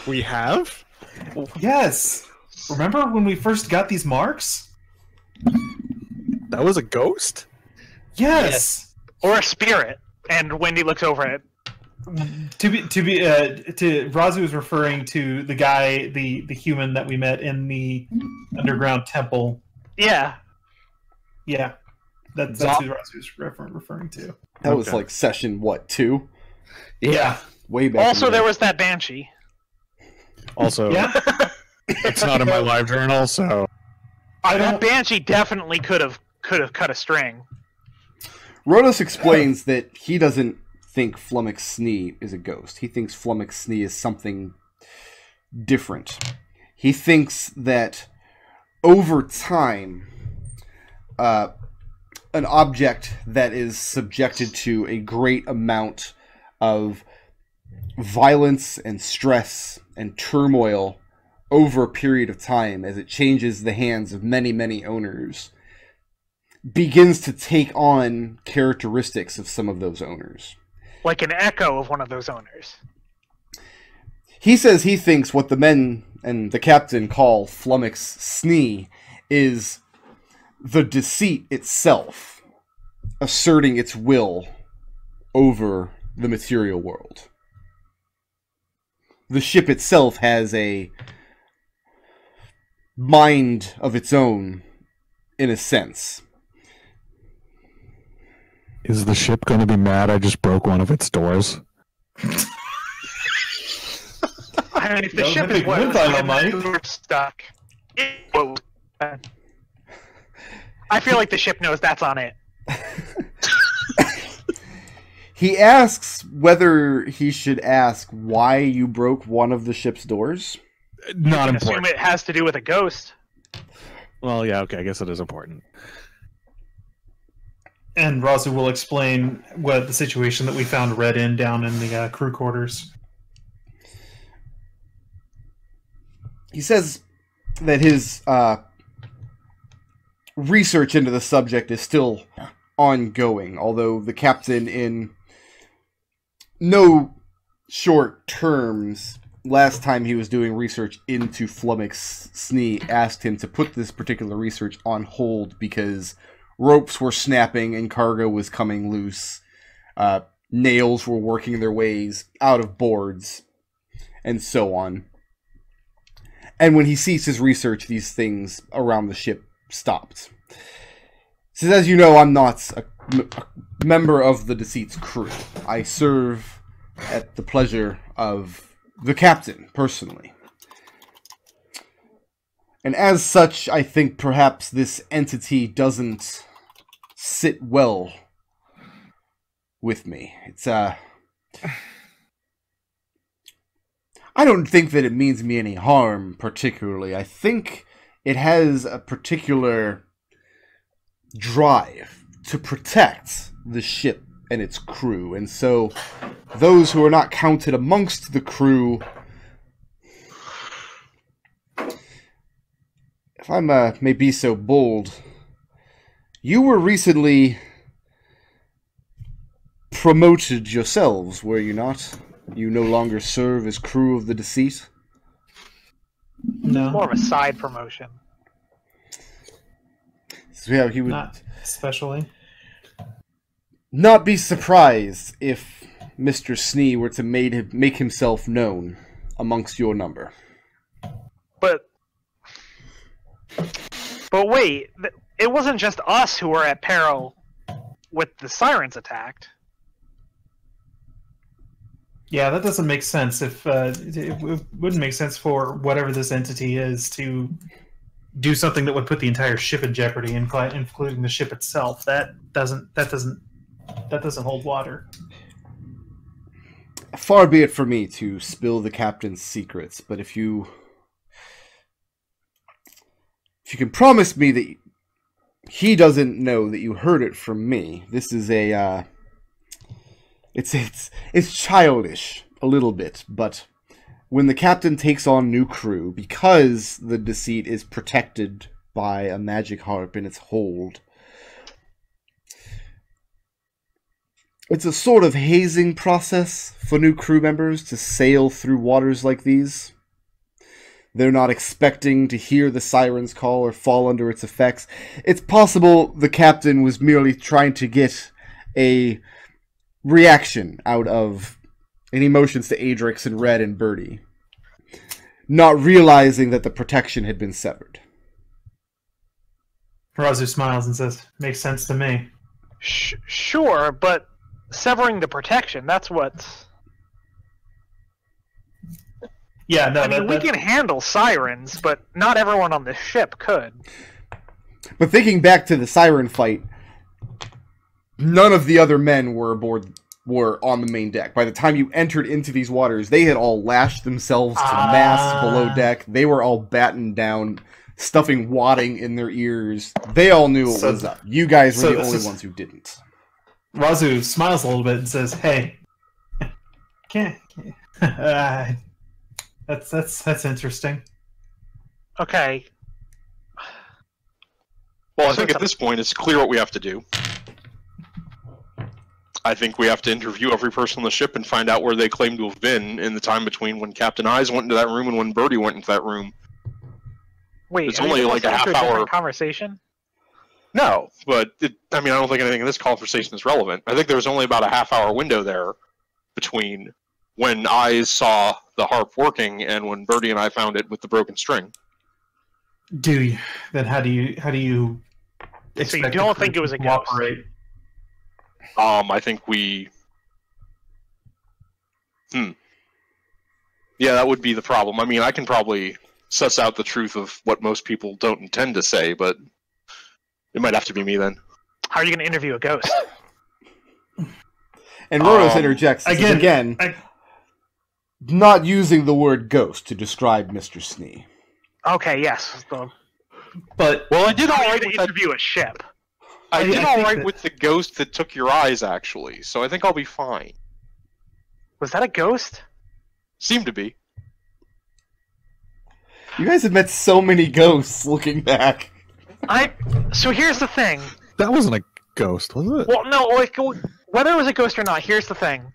We have? Yes. Remember when we first got these marks? That was a ghost? Yes. Or a spirit. And Wendy looks over it. Raazu is referring to the guy, the human that we met in the underground temple. Yeah. Yeah. That's who Raazu is referring to. That was like session, what, 2? Yeah. Way back. Also, there was that banshee. Also, Yeah. it's not in my live journal, so... That banshee definitely could have cut a string. Rhodos explains that he doesn't think Flummox Snee is a ghost. He thinks Flummox Snee is something different. He thinks that over time, an object that is subjected to a great amount of violence and stress and turmoil over a period of time, as it changes the hands of many, many owners, begins to take on characteristics of some of those owners. Like an echo of one of those owners. He says he thinks what the men and the captain call Flummox Snee is the deceit itself asserting its will over the material world. The ship itself has a mind of its own, in a sense. Is the ship going to be mad I just broke one of its doors? I mean, if the ship is we're stuck. I feel like the ship knows that's on it. He asks whether he should ask why you broke one of the ship's doors. Not I important. assume it has to do with a ghost. Well, yeah, okay, I guess it is important. And Raazu will explain what the situation that we found Red in down in the crew quarters. He says that his research into the subject is still ongoing, although the captain, in no short terms, last time he was doing research into Flummox Snee, asked him to put this particular research on hold because ropes were snapping and cargo was coming loose. Nails were working their ways out of boards, and so on. And when he ceased his research, these things around the ship stopped. He says, as you know, I'm not a member of the Deceit's crew. I serve at the pleasure of the captain, personally. And as such, I think perhaps this entity doesn't sit well with me. It's, I don't think that it means me any harm, particularly. I think it has a particular drive to protect the ship and its crew, and so those who are not counted amongst the crew, if I may be so bold, you were recently promoted yourselves, were you not? You no longer serve as crew of the Deceit? No. More of a side promotion. So yeah, he would Not especially. not be surprised if Mr. Snee were to make himself known amongst your number. But wait, it wasn't just us who were at peril with the sirens attacked. Yeah, that doesn't make sense. If it wouldn't make sense for whatever this entity is to do something that would put the entire ship in jeopardy, including the ship itself. That doesn't hold water. Far be it for me to spill the captain's secrets, but if you can promise me that he doesn't know that you heard it from me, this is a it's childish a little bit, but when the captain takes on new crew, because the Deceit is protected by a magic harp in its hold, It's a sort of hazing process for new crew members to sail through waters like these. They're not expecting to hear the siren's call or fall under its effects. It's possible the captain was merely trying to get a reaction out of any emotions to Adrex and Red and Birdie, not realizing that the protection had been severed. Raazu smiles and says, "Makes sense to me." Sure, but severing the protection, that's what's... Yeah, no, I mean, we can handle sirens, but not everyone on the ship could. But thinking back to the siren fight, none of the other men were on the main deck. By the time you entered into these waters, they had all lashed themselves to masts below deck. They were all battened down, stuffing wadding in their ears. They all knew what was up. You guys were the only ones who didn't. Raazu smiles a little bit and says, "Hey, that's interesting." Okay. Well, I think at this point it's clear what we have to do. I think we have to interview every person on the ship and find out where they claim to have been in the time between when Captain Eyes went into that room and when Birdie went into that room. Wait, it's only like a half-hour conversation. No, but I don't think anything in this conversation is relevant. I think there was only about a half-hour window there between when Eyes saw the harp working and when Birdie and I found it with the broken string. Do you? Then how do you? So you don't think it was a ghost? I think we. Yeah, that would be the problem. I mean, I can probably suss out the truth of what most people don't intend to say, but it might have to be me then. How are you going to interview a ghost? And Roros interjects again, not using the word ghost to describe Mr. Snee. Okay, yes. But I did all right to interview a ship. I did all right with the ghost that took your eyes, actually, so I think I'll be fine. Was that a ghost? Seemed to be. You guys have met so many ghosts looking back. So here's the thing. That wasn't a ghost, was it? Well, no, whether it was a ghost or not, here's the thing.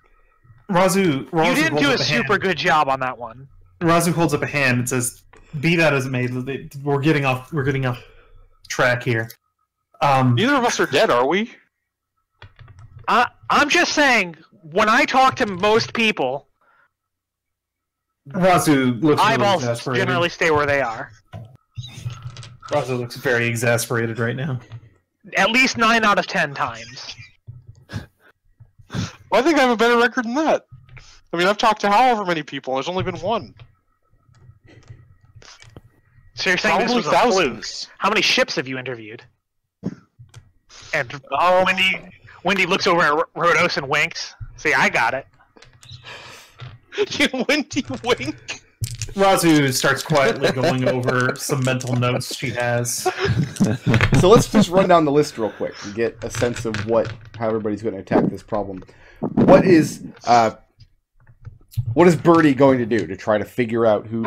Raazu you didn't do a super good job on that one. Raazu holds up a hand and says, "Be that as it may, we're getting off track here." Neither of us are dead, are we? I'm just saying, when I talk to most people, Raazu looks eyeballs really generally stay where they are. Raazu looks very exasperated right now. At least 9 out of 10 times. Well, I think I have a better record than that. I mean, I've talked to however many people, and there's only been one. So you're saying Probably this was thousands. a fluke? How many ships have you interviewed? And Wendy looks over at Rhodos and winks. See, I got it. Wendy wink. Raazu starts quietly going over some mental notes she has. So let's just run down the list real quick and get a sense of how everybody's going to attack this problem. What is Birdie going to do to try to figure out who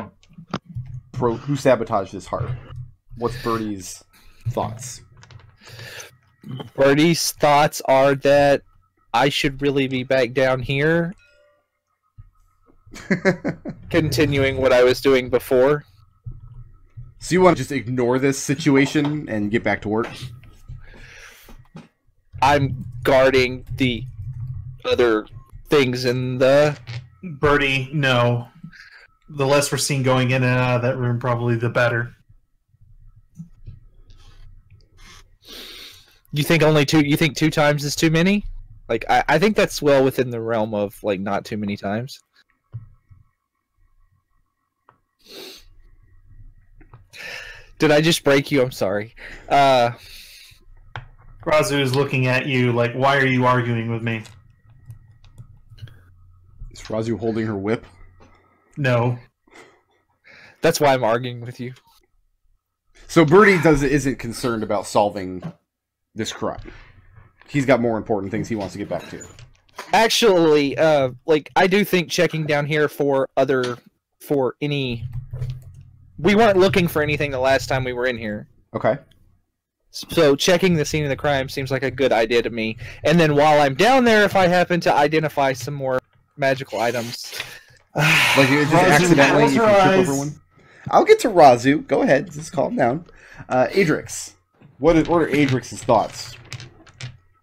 sabotaged this harp? What's Birdie's thoughts? Birdie's thoughts are that I should really be back down here, continuing what I was doing before. So you want to just ignore this situation and get back to work? I'm guarding the other things in the... Birdie, no. The less we're seen going in and out of that room, probably the better. You think only two? You think 2 times is too many? Like, I think that's well within the realm of, like, not too many times. Did I just break you? I'm sorry. Raazu is looking at you like, why are you arguing with me? Is Raazu holding her whip? No. That's why I'm arguing with you. So Birdie isn't concerned about solving this crime. He's got more important things he wants to get back to. Actually, like, I do think checking down here for any... We weren't looking for anything the last time we were in here. Okay. So checking the scene of the crime seems like a good idea to me. And then while I'm down there, if I happen to identify some more magical items, Like you just accidentally you can trip over one. I'll get to Raazu. Go ahead, just calm down. Adrex, what are Adrex's thoughts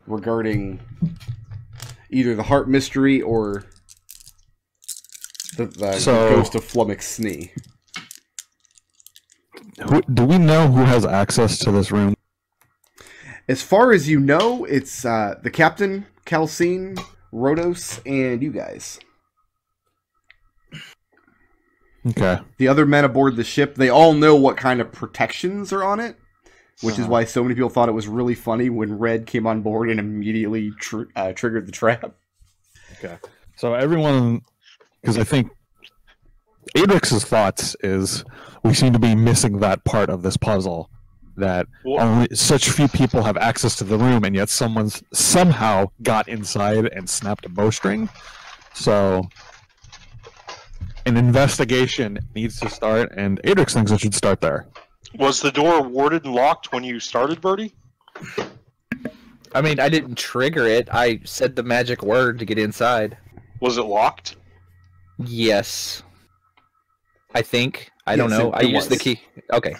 regarding either the heart mystery or the ghost of Flumph Snee? Do we know who has access to this room? As far as you know, it's the captain, Calcine, Rhodos, and you guys. Okay. The other men aboard the ship, they all know what kind of protections are on it, which is why so many people thought it was really funny when Red came on board and immediately triggered the trap. Okay. So everyone, because I think Adrex's thoughts is we seem to be missing that part of this puzzle, that only such few people have access to the room, and yet someone's somehow got inside and snapped a bowstring. So an investigation needs to start, and Adrex thinks it should start there. Was the door warded and locked when you started, Birdie? I mean, I didn't trigger it. I said the magic word to get inside. Was it locked? Yes. I think. I don't Yes, know. it I used the was. key. Okay.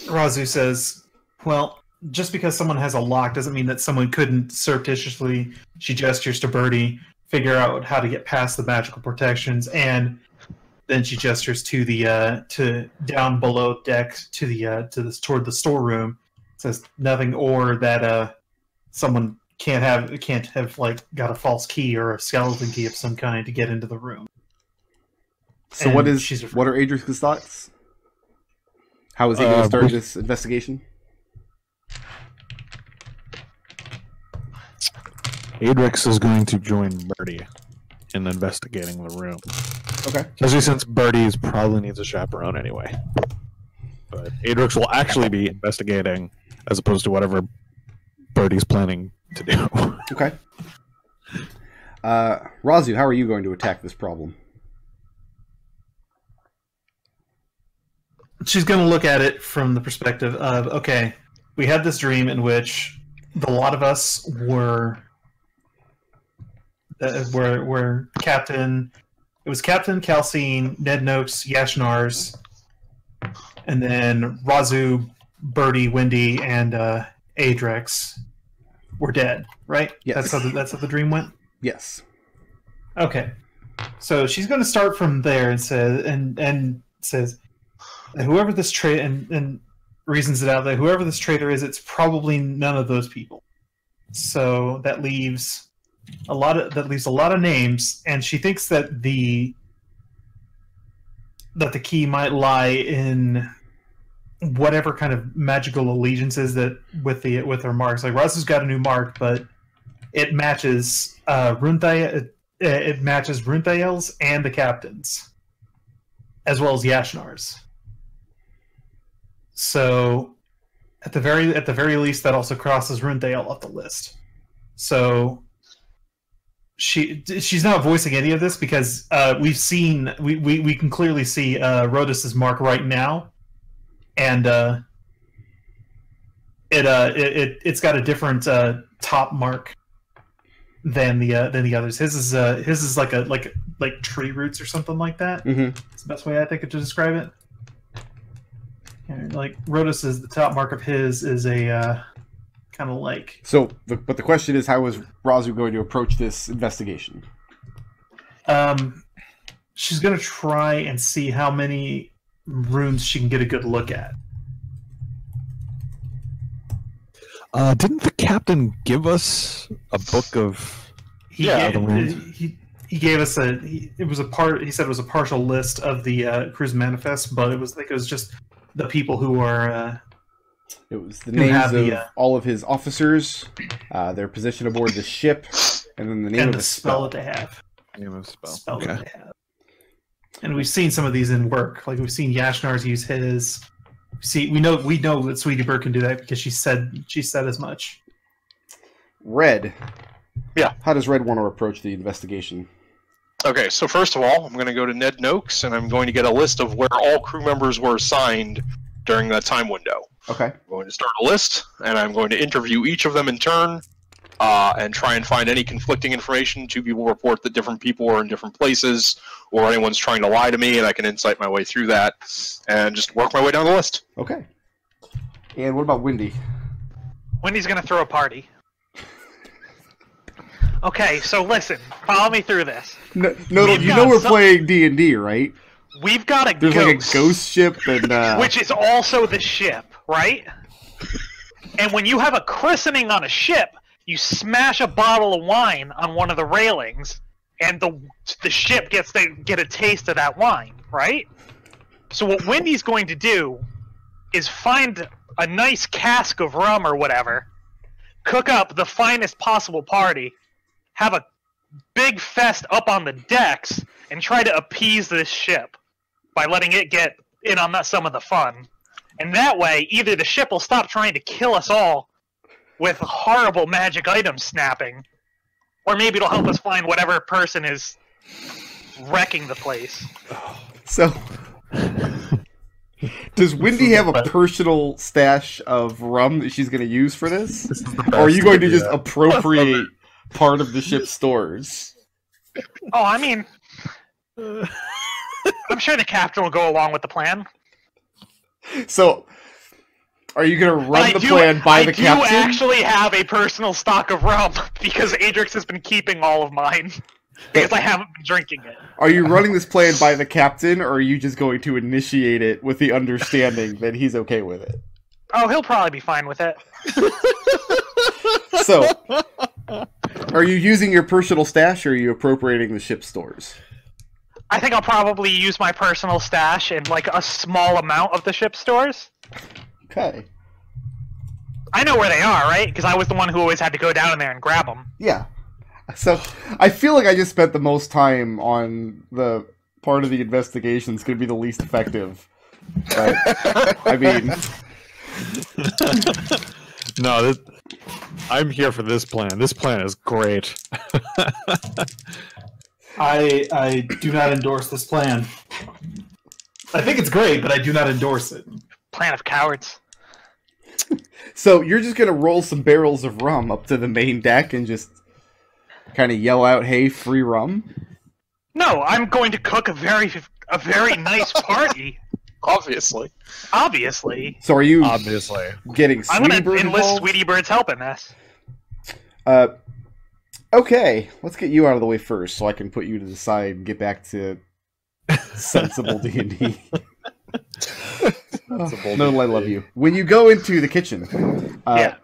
Raazu says, well, just because someone has a lock doesn't mean that someone couldn't surreptitiously, she gestures to Birdie, figure out how to get past the magical protections, and then she gestures to the to down below deck to the toward the storeroom. Says nothing, or that someone can't have like got a false key or a skeleton key of some kind to get into the room. So And what are Adrex's thoughts? How is he going to start this investigation? Adrex is going to join Birdie in investigating the room. Okay. Especially since Birdie probably needs a chaperone anyway. But Adrex will actually be investigating as opposed to whatever Birdie's planning to do. Okay. Raazu, how are you going to attack this problem? She's going to look at it from the perspective of, okay, we had this dream in which a lot of us were Captain. It was Captain, Calcine, Ned Noakes, Yashnars, and then Raazu, Birdie, Wendy, and Adrex were dead, right? Yes. That's how the dream went? Yes. Okay. So she's going to start from there and says, and whoever this traitor, and reasons it out that whoever this traitor is, it's probably none of those people. So that leaves a lot of names, and she thinks that the key might lie in whatever kind of magical allegiances that with her marks. Like Raazu's got a new mark, but it matches it matches Runthael's and the captain's, as well as Yashnar's. So, at the very least, that also crosses Runthael off the list. So, she's not voicing any of this because we can clearly see Rhodos's mark right now, and it's got a different top mark than the others. His is like tree roots or something like that. Mm-hmm. It's the best way I think to describe it. Like Rhodos is the top mark of his is a kind of like. So, but the question is, how is Raazu going to approach this investigation? She's going to try and see how many rooms she can get a good look at. Didn't the captain give us a book of? He gave us he said it was a partial list of the cruise manifest, but it was just the people who are. It was the names of all of his officers, their position aboard the ship, and then the name of the spell that they have. Name of the Spell that they have. And we've seen some of these in work. Like we've seen Yashnar's use his. We know that Sweetie Bird can do that because she said as much. Red. Yeah. How does Red want to approach the investigation? Okay, so first of all, I'm going to go to Ned Noakes, and I'm going to get a list of where all crew members were assigned during that time window. Okay. I'm going to start a list, and I'm going to interview each of them in turn, and try and find any conflicting information. 2 people report that different people are in different places, or anyone's trying to lie to me, and I can insight my way through that, and just work my way down the list. Okay. And what about Wendy? Wendy's gonna throw a party. Okay, so listen, follow me through this. No, We've you got know we're some- playing D&D, right? We've got a There's ghost, like a ghost ship and which is also the ship, right? And when you have a christening on a ship, you smash a bottle of wine on one of the railings, and the ship gets to get a taste of that wine, right? So what Wendy's going to do is find a nice cask of rum or whatever, cook up the finest possible party, have a big fest up on the decks, and try to appease this ship by letting it get in on some of the fun. And that way, either the ship will stop trying to kill us all with horrible magic items snapping, or maybe it'll help us find whatever person is wrecking the place. So, does Wendy have a personal stash of rum that she's going to use for this? Or are you going to just appropriate part of the ship's stores? Oh, I mean, I'm sure the captain will go along with the plan. So, are you going to run the plan by the captain? I do actually have a personal stock of rum, because Adrex has been keeping all of mine, because I haven't been drinking it. Are you running this plan by the captain, or are you just going to initiate it with the understanding that he's okay with it? Oh, he'll probably be fine with it. So, are you using your personal stash, or are you appropriating the ship's stores? I think I'll probably use my personal stash and like a small amount of the ship stores. Okay. I know where they are, right? Because I was the one who always had to go down in there and grab them. Yeah. So, I feel like I just spent the most time on the part of the investigation that's going to be the least effective. Right? I mean... No, I'm here for this plan. This plan is great. I do not endorse this plan. I think it's great, but I do not endorse it. Plan of cowards. So, you're just going to roll some barrels of rum up to the main deck and just kind of yell out, hey, free rum? No, I'm going to cook a very nice party. Obviously. Obviously. So are you Obviously getting I'm Sweetie going Bird to enlist involved? Sweetie Bird's help in this. Okay, let's get you out of the way first so I can put you to the side and get back to sensible D&D. Nodal, I love you. When you go into the kitchen, Yeah.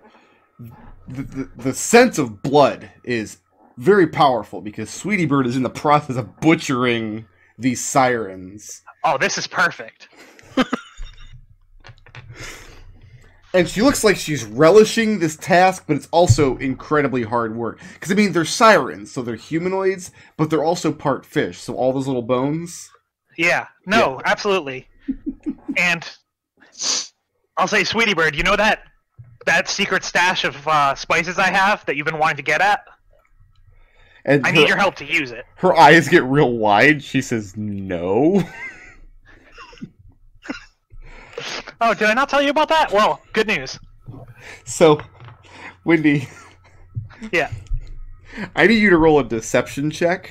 the sense of blood is very powerful because Sweetie Bird is in the process of butchering these sirens. Oh, this is perfect. And she looks like she's relishing this task, but it's also incredibly hard work. Because, I mean, they're sirens, so they're humanoids, but they're also part fish, so all those little bones. Yeah. No, absolutely. And I'll say, Sweetie Bird, you know that secret stash of spices I have that you've been wanting to get at? And I need your help to use it. Her eyes get real wide. She says, no. Oh, did I not tell you about that? Well, good news. So, Wendy, Yeah. I need you to roll a deception check.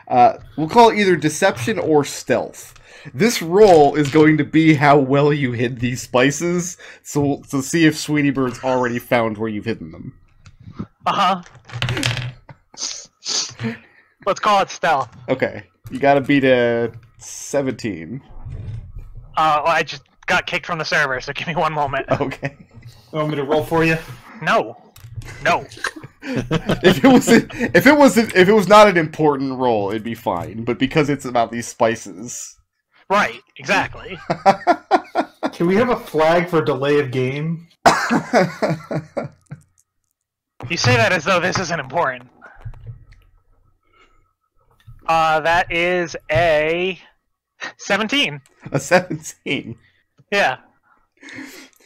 We'll call it either deception or stealth. This roll is going to be how well you hid these spices, so to see if Sweetie Bird's already found where you've hidden them. Uh-huh. Let's call it stealth. Okay, you gotta beat a 17. Well, I just got kicked from the server, so give me one moment. Okay. You want me to roll for you? No. No. If it was not an important roll, it'd be fine. But because it's about these spices, Right, exactly. Can we have a flag for delay of game? You say that as though this isn't important. That is a 17. a 17. Yeah.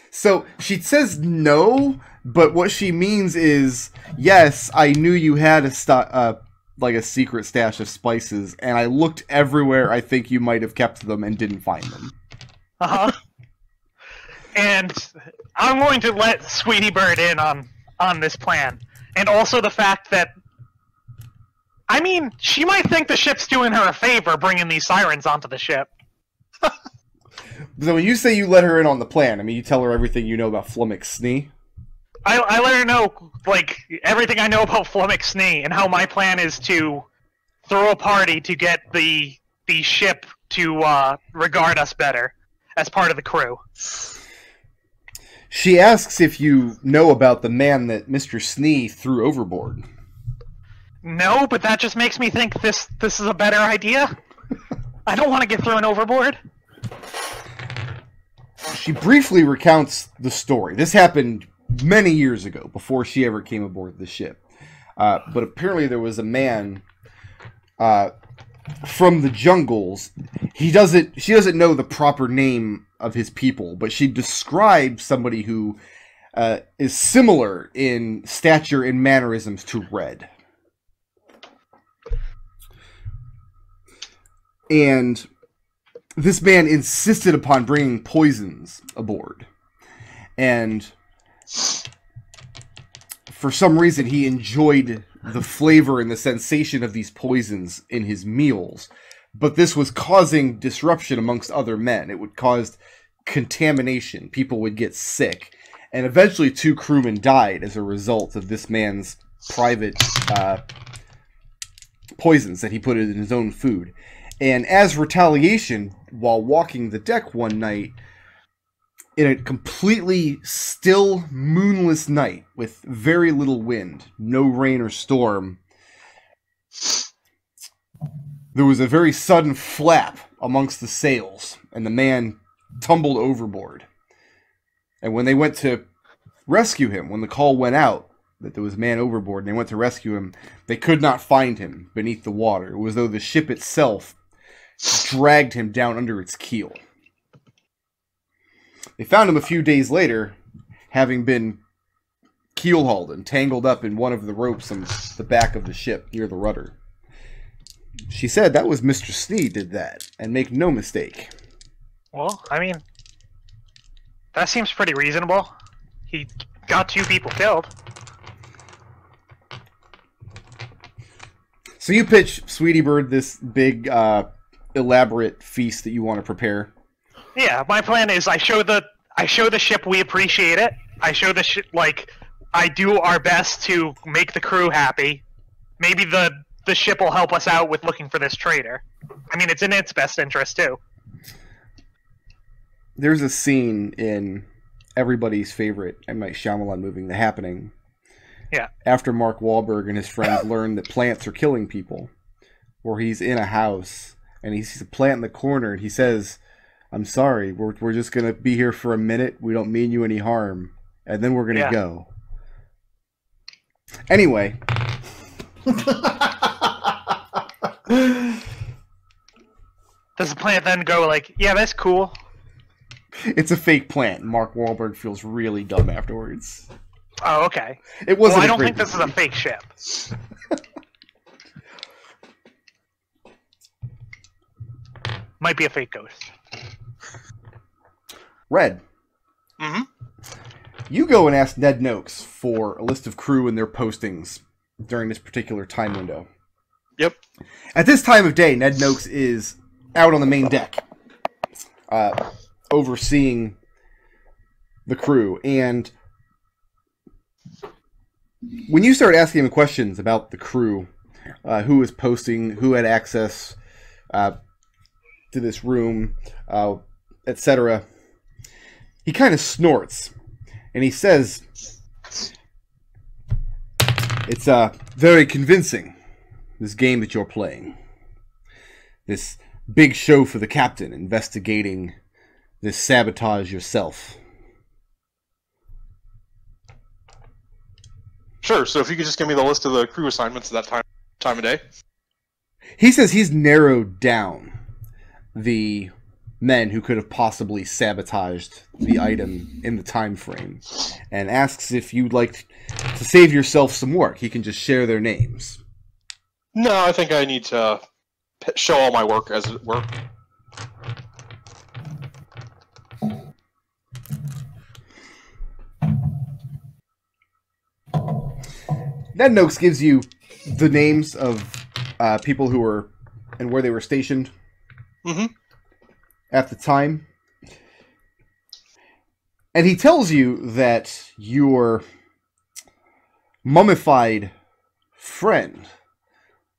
So she says no, but what she means is yes. I knew you had like a secret stash of spices, and I looked everywhere. I think you might have kept them and didn't find them. Uh-huh. And I'm going to let Sweetie Bird in on this plan, and also the fact that, I mean, she might think the ship's doing her a favor bringing these sirens onto the ship. So when you say you let her in on the plan, I mean, you tell her everything you know about Flumph Snee? I let her know, like, everything I know about Flumph Snee, and how my plan is to throw a party to get the ship to regard us better as part of the crew. She asks if you know about the man that Mr. Snee threw overboard. No, but that just makes me think this is a better idea. I don't want to get thrown overboard. She briefly recounts the story. This happened many years ago, before she ever came aboard the ship. But apparently there was a man from the jungles. She doesn't know the proper name of his people, but she describes somebody who is similar in stature and mannerisms to Red. And this man insisted upon bringing poisons aboard. And for some reason, he enjoyed the flavor and the sensation of these poisons in his meals. But this was causing disruption amongst other men. It would cause contamination. People would get sick. And eventually 2 crewmen died as a result of this man's private poisons that he put in his own food. And as retaliation, while walking the deck one night, in a completely still, moonless night with very little wind, no rain or storm, there was a very sudden flap amongst the sails, and the man tumbled overboard. And when they went to rescue him, when the call went out that there was a man overboard, and they went to rescue him, they could not find him beneath the water. It was as though the ship itself dragged him down under its keel. They found him a few days later, having been keel-hauled and tangled up in one of the ropes on the back of the ship near the rudder. She said that was Mr. Snee did that, and make no mistake. Well, I mean, that seems pretty reasonable. He got 2 people killed. So you pitch Sweetie Bird this big, elaborate feast that you want to prepare. Yeah, my plan is I show the ship we appreciate it. I show the ship, like, I do our best to make the crew happy. Maybe the ship will help us out with looking for this traitor. I mean, it's in its best interest too. There's a scene in everybody's favorite M. Night Shyamalan movie, The Happening. Yeah. After Mark Wahlberg and his friends learn that plants are killing people, where he's in a house and he sees a plant in the corner and he says, "I'm sorry, we're just gonna be here for a minute. We don't mean you any harm, and then we're gonna go." Anyway. Does the plant then go like, "Yeah, that's cool"? It's a fake plant. Mark Wahlberg feels really dumb afterwards. Oh, okay. It wasn't. Well, I don't think this is a fake ship. Might be a fake ghost. Red. Mm-hmm. You go and ask Ned Noakes for a list of crew and their postings during this particular time window. Yep. At this time of day, Ned Noakes is out on the main deck, overseeing the crew. And when you start asking him questions about the crew, who was posting, who had access to this room, etc., he kind of snorts, and he says, "It's very convincing, this game that you're playing. This big show for the captain, investigating this sabotage yourself." Sure, so if you could just give me the list of the crew assignments at that time of day. He says he's narrowed down the men who could have possibly sabotaged the item in the time frame, and asks if you'd like to save yourself some work. He can just share their names. No, I think I need to show all my work, as it were. Ned Noakes gives you the names of people who were and where they were stationed at the time. And he tells you that your mummified friend,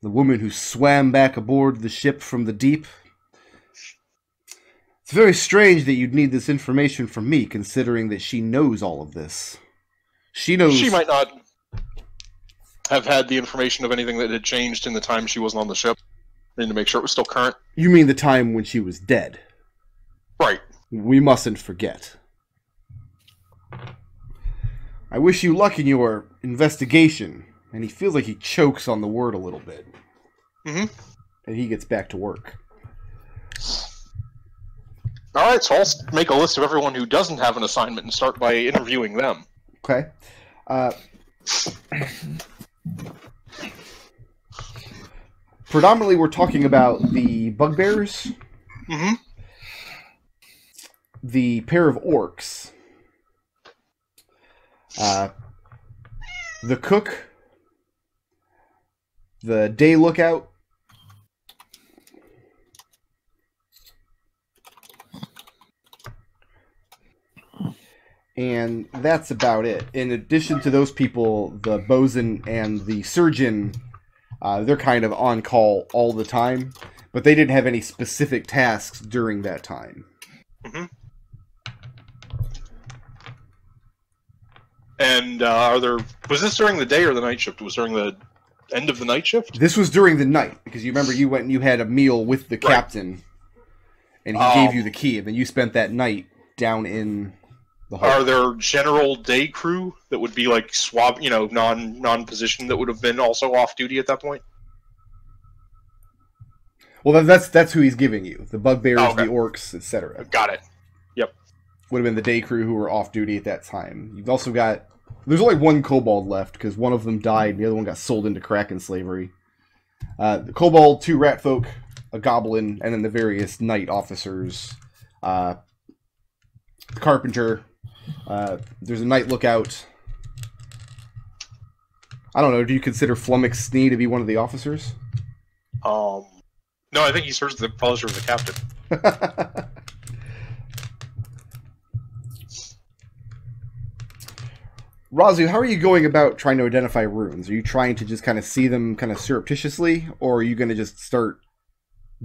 the woman who swam back aboard the ship from the deep, it's very strange that you'd need this information from me, considering that she knows all of this. She knows... She might not have had the information of anything that had changed in the time she wasn't on the ship. I need to make sure it was still current. You mean the time when she was dead? Right. We mustn't forget. I wish you luck in your investigation. And he feels like he chokes on the word a little bit. And he gets back to work. Alright, so I'll make a list of everyone who doesn't have an assignment and start by interviewing them. Okay. Predominantly, we're talking about the bugbears. The pair of orcs. The cook. The day lookout. And that's about it. In addition to those people, the bosun and the surgeon, they're kind of on call all the time, but they didn't have any specific tasks during that time. And was this during the day or the night shift? Was during the end of the night shift? This was during the night, because you remember you went and you had a meal with the captain, and he gave you the key, and then you spent that night down in the hall. Are there general day crew that would be like non-position that would have been also off duty at that point? Well, that's who he's giving you. The bugbears, the orcs, etc. Got it. Yep. Would have been the day crew who were off duty at that time. You've also got... There's only one kobold left, because one of them died, and the other one got sold into Kraken slavery. The kobold, 2 rat folk, a goblin, and then the various knight officers. The carpenter. There's a night lookout. I don't know, do you consider Flummox Snee to be one of the officers? No, I think he serves probably serves the captain. Raazu, how are you going about trying to identify runes? Are you trying to just kind of see them kind of surreptitiously, or are you going to just start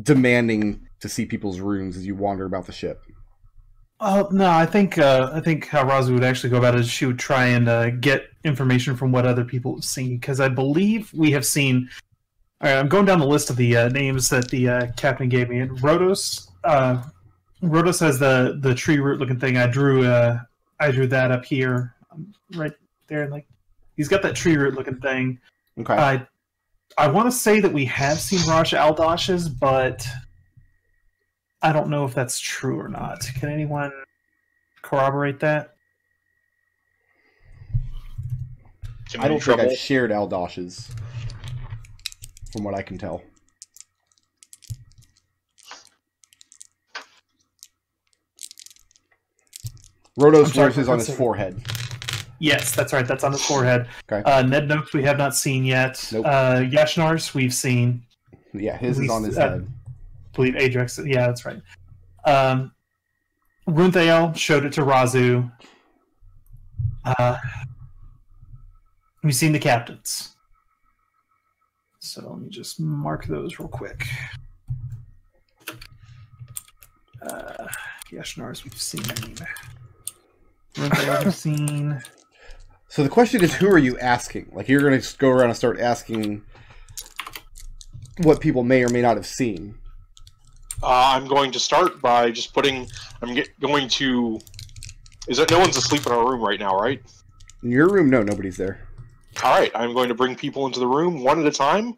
demanding to see people's runes as you wander about the ship? No, I think how Raazu would actually go about it is she would try and get information from what other people have seen, because I believe we have seen... All right, I'm going down the list of the names that the captain gave me. And Rhodos has the tree root looking thing. I drew that up here, right there, and like he's got that tree root looking thing. Okay. I want to say that we have seen Raj Aldash's, but I don't know if that's true or not. Can anyone corroborate that? I don't think I've shared Aldash's, from what I can tell. Rhodos wears his on his forehead. Yes, that's right. That's on his forehead. Okay. Ned Noakes we have not seen yet. Nope. Yashnar's we've seen. Yeah, his is on his head. I believe Adrex. Yeah, that's right. Runthael showed it to Raazu. We've seen the captains. So let me just mark those real quick. Yashnar's we've seen. Runthael we've seen. So the question is, who are you asking? Like, you're going to go around and start asking what people may or may not have seen. I'm going to start by just putting... going to... Is that no one's asleep in our room right now, right? In your room? No, nobody's there. Alright, I'm going to bring people into the room one at a time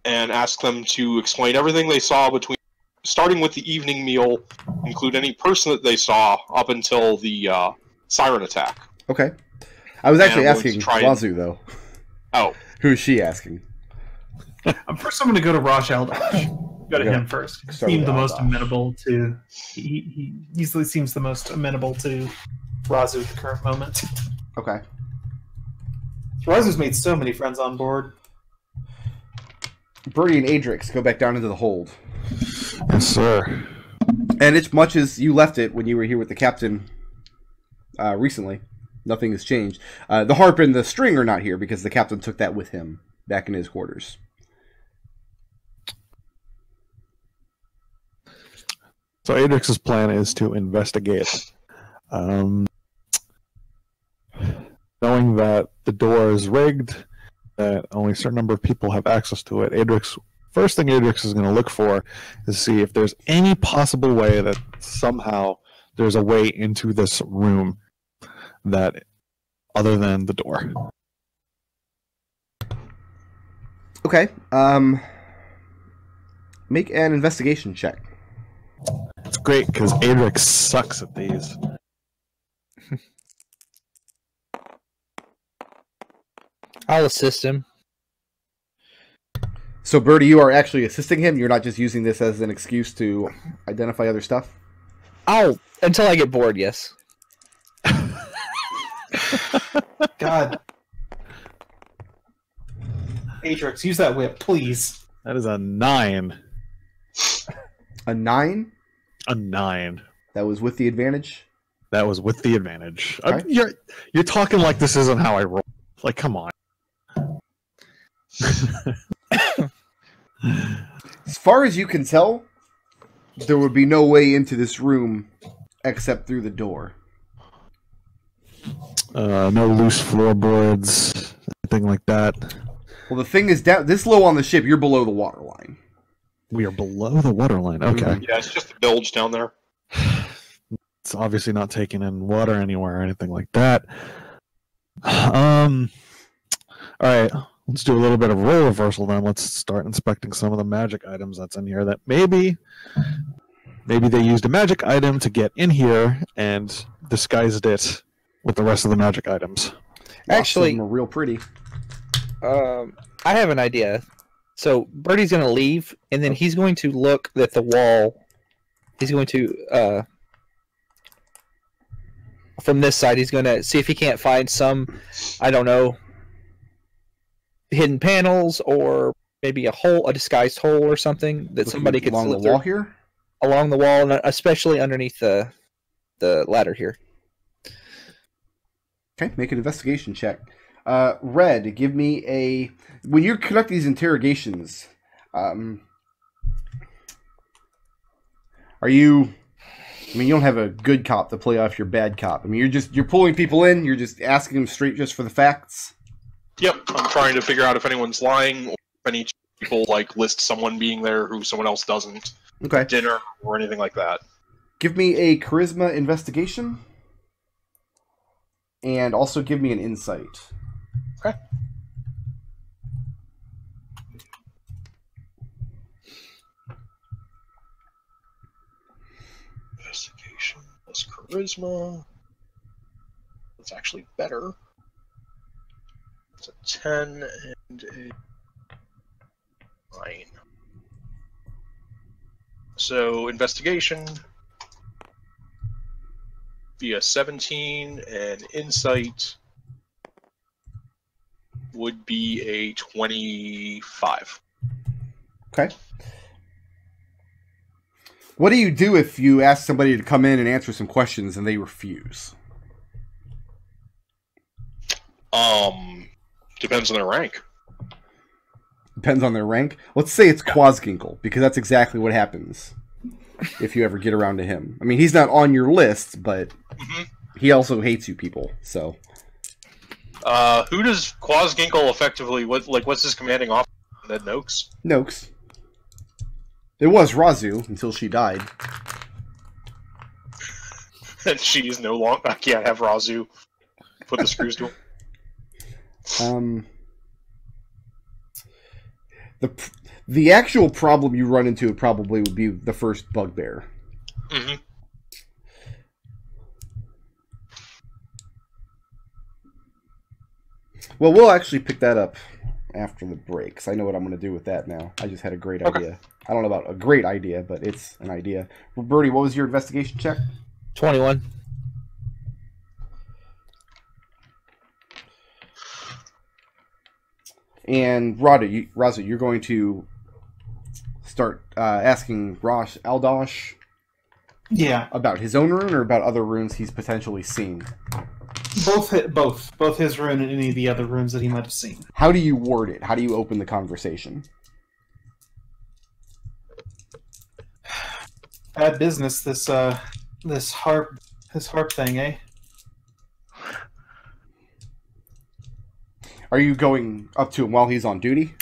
and ask them to explain everything they saw between... Starting with the evening meal, include any person that they saw up until the siren attack. Okay. I was actually asking Raazu, though. Oh. Who is she asking? First, I'm going to go to Rosh Aldash. Go to him first. He seemed the most amenable to... He easily seems the most amenable to Raazu at the current moment. Okay. Raazu's made so many friends on board. Birdie and Adrex go back down into the hold. Yes, sir. And it's much as you left it when you were here with the captain recently. Nothing has changed. The harp and the string are not here because the captain took that with him back in his quarters. So Adrex's plan is to investigate. Knowing that the door is rigged, that only a certain number of people have access to it, first thing Adrex is going to look for is see if there's any possible way that somehow there's a way into this room that other than the door. Okay. Make an investigation check. It's great because Adrex sucks at these. I'll assist him. So, Birdie, you are actually assisting him? You're not just using this as an excuse to identify other stuff? Until I get bored, yes. God. Adrex, use that whip, please. That is a 9. A 9? A 9. That was with the advantage? That was with the advantage. Okay. You're talking like this isn't how I roll. Like, come on. As far as you can tell, there would be no way into this room except through the door. No loose floorboards, anything like that. Well, the thing is, down this low on the ship, you're below the water line. We are below the waterline. Okay. Yeah, it's just a bilge down there. It's obviously not taking in water anywhere or anything like that. All right. Let's do a little bit of role reversal then. Let's start inspecting some of the magic items that's in here that maybe they used a magic item to get in here and disguised it with the rest of the magic items. Actually, Lots of them are real pretty. I have an idea. So Birdie's going to leave, and then he's going to look at the wall. He's going to, from this side, he's going to see if he can't find some, I don't know, hidden panels or maybe a disguised hole or something that somebody could along slip the wall through. here. Along the wall, and especially underneath the ladder here. Okay, make an investigation check. Red, give me a... When you conduct these interrogations, are you... I mean, you don't have a good cop to play off your bad cop. I mean, you're pulling people in, you're just asking them straight just for the facts? Yep, I'm trying to figure out if anyone's lying, or if any people list someone being there who someone else doesn't. Okay. Dinner or anything like that. Give me a charisma investigation. And also give me an insight. Okay. Investigation plus charisma. That's actually better. It's a 10 and a 9. So investigation via 17 and insight would be a 25. Okay. What do you do if you ask somebody to come in and answer some questions and they refuse? Depends on their rank. Depends on their rank. Let's say it's Quasginkle, because that's exactly what happens if you ever get around to him. I mean, he's not on your list, but he also hates you people, so... Who does Quasginkle effectively... what's his commanding officer? Ned Noakes? Noakes. It was Raazu, until she died. And she's no longer... I can't have Raazu put the screws to him. The actual problem you run into probably would be the first bugbear. Mm-hmm. Well, we'll actually pick that up after the break, because I know what I'm going to do with that now. I just had a great idea. I don't know about a great idea, but it's an idea. Well, Birdie, what was your investigation check? 21. And Raazu, you're going to start asking Rosh Aldosh about his own rune or about other runes he's potentially seen. Both his rune and any of the other runes that he might have seen. How do you word it? How do you open the conversation? Bad business. This harp thing, eh? Are you going up to him while he's on duty?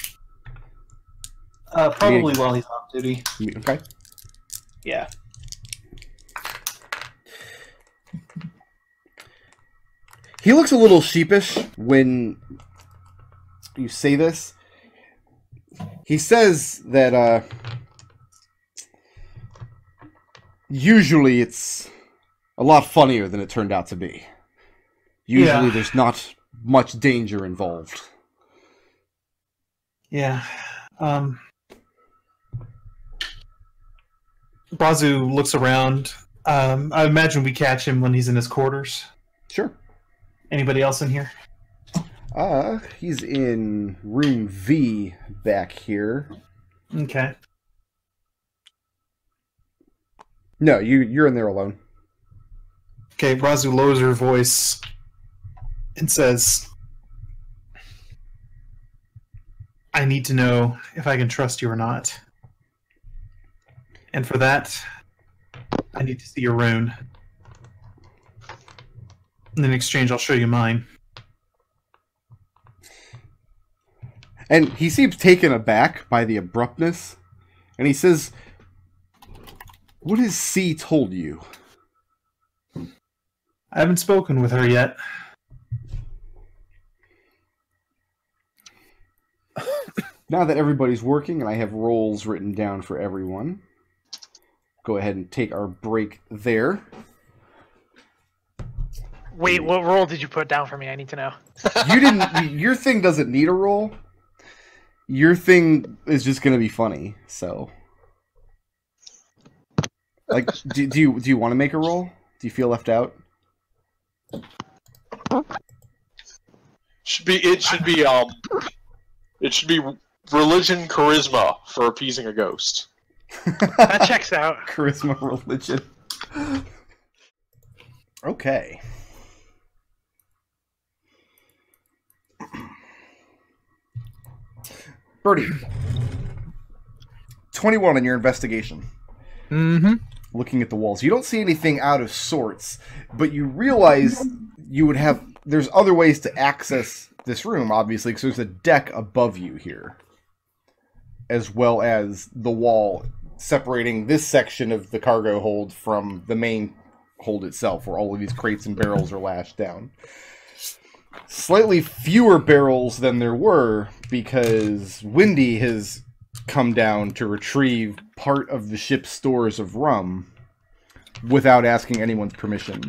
Probably while he's on duty. Okay. Yeah. He looks a little sheepish when you say this. He says that usually it's a lot funnier than it turned out to be. Usually there's not much danger involved. Yeah. Raazu looks around. I imagine we catch him when he's in his quarters. Sure. Anybody else in here? He's in room V back here. Okay. No, you're in there alone. Okay, Raazu lowers her voice and says, I need to know if I can trust you or not. And for that, I need to see your rune. And in exchange, I'll show you mine. And he seems taken aback by the abruptness. And he says, what has C told you? I haven't spoken with her yet. Now that everybody's working and I have roles written down for everyone, go ahead and take our break there. Wait, what role did you put down for me? I need to know. You didn't. Your thing doesn't need a roll. Your thing is just going to be funny. So, like, do you want to make a roll? Do you feel left out? It should be religion charisma for appeasing a ghost. That checks out. Charisma religion. Okay. Birdie. 21 in your investigation. Mm-hmm. Looking at the walls. You don't see anything out of sorts, but you realize you would have... There's other ways to access this room, obviously, because there's a deck above you here. As well as the wall separating this section of the cargo hold from the main hold itself, where all of these crates and barrels are lashed down. Slightly fewer barrels than there were, because Windy has come down to retrieve part of the ship's stores of rum without asking anyone's permission.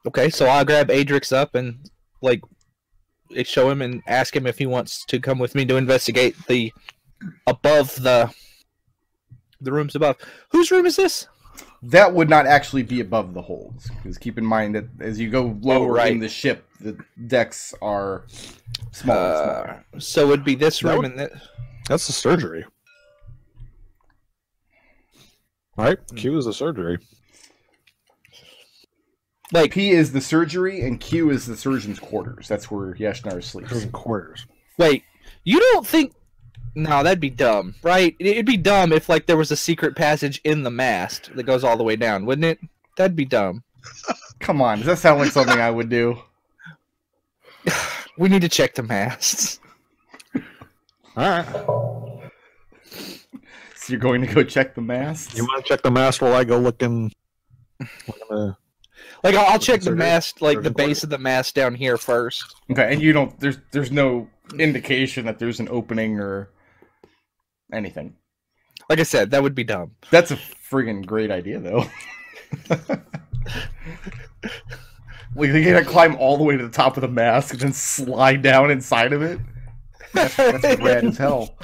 Okay, so I'll grab Adrex up and show him and ask him if he wants to come with me to investigate the rooms above. Whose room is this? That would not actually be above the holds, because keep in mind that as you go lower in the ship, the decks are smaller and smaller. So it'd be this room and that. That's the surgery. Right? Q is the surgery. P is the surgery, and Q is the surgeon's quarters. That's where Yashnar sleeps. Quarters. Wait, you don't think... No, that'd be dumb, right? It'd be dumb if, there was a secret passage in the mast that goes all the way down, wouldn't it? That'd be dumb. Come on, does that sound like something I would do? We need to check the masts. Alright. So you're going to go check the masts? You want to check the mast while I go looking... I'll check the mast, the base of the mast down here first. Okay, and you don't... There's no indication that there's an opening or anything. Like I said, that would be dumb. That's a friggin' great idea, though. You gotta climb all the way to the top of the mast and then slide down inside of it? That's rad as hell.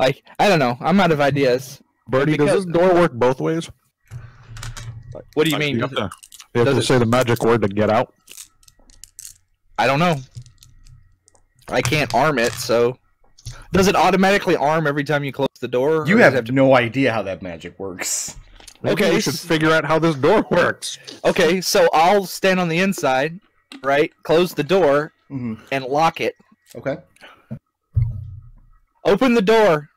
I don't know. I'm out of ideas. Birdie, does this door work both ways? What do you mean? You have to say the magic word to get out. I don't know. I can't arm it, so... Does it automatically arm every time you close the door? You have no idea how that magic works. Okay, we should figure out how this door works. Okay, so I'll stand on the inside, right? Close the door, and lock it. Okay. Open the door.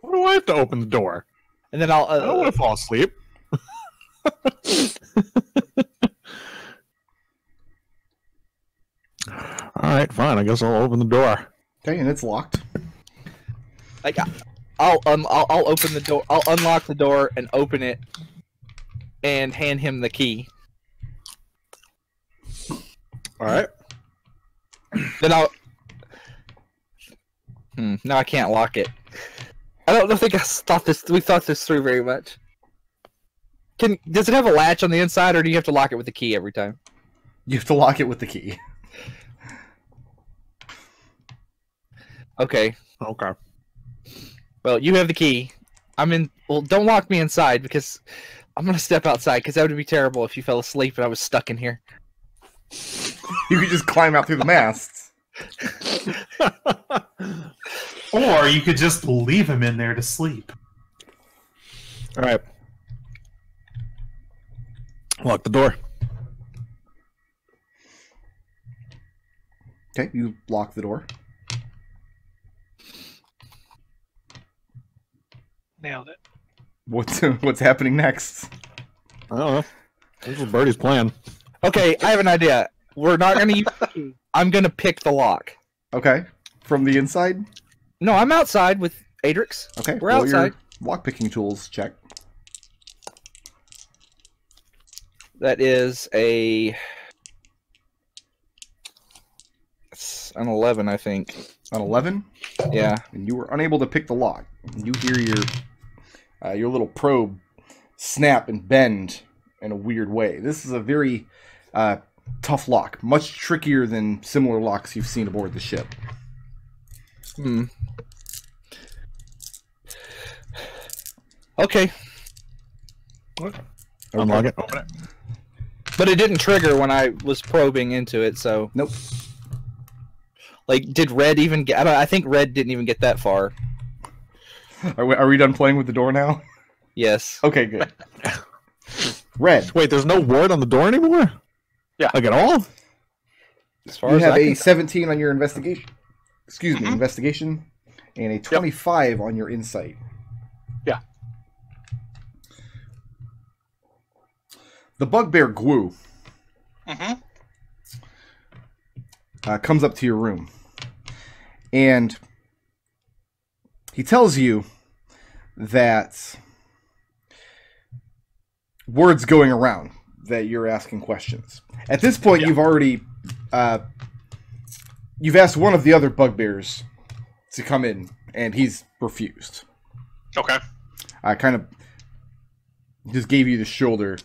Why do I have to open the door? And then I'll... I don't want to fall asleep. Alright, fine. I guess I'll open the door. Okay, and it's locked. Like, I'll open the door. I'll unlock the door and open it, and hand him the key. All right. Then I'll. No, I can't lock it. I don't think we thought this through very much. Does it have a latch on the inside, or do you have to lock it with the key every time? You have to lock it with the key. Okay. Okay. Well, you have the key. I'm in. Well, don't lock me inside because I'm gonna step outside because that would be terrible if you fell asleep and I was stuck in here. You could just climb out through the masts. Or you could just leave him in there to sleep. All right. Lock the door. Okay, you lock the door. Nailed it. What's happening next? I don't know. This is Birdie's plan. Okay, I have an idea. We're not gonna use the key. I'm gonna pick the lock. Okay, from the inside. No, I'm outside with Adrex. Okay, we're outside. Lock picking tools check. That is an 11, I think. An 11. Yeah. And you were unable to pick the lock. You hear your little probe snap and bend in a weird way. This is a very tough lock, much trickier than similar locks you've seen aboard the ship. Okay. Unlock it. Open it. But it didn't trigger when I was probing into it, so... Nope. Like, did Red even get... I think Red didn't even get that far. Are we done playing with the door now? Yes. Okay, good. Red. Wait, there's no word on the door anymore? Yeah. Like at all? As far You as have I a can... 17 on your investigation. Excuse me, investigation. And a 25 on your insight. Yeah. The bugbear Gwu comes up to your room. And he tells you that word's going around that you're asking questions. At this point, you've already... you've asked one of the other bugbears to come in, and he's refused. Okay. I kind of just gave you the shoulder.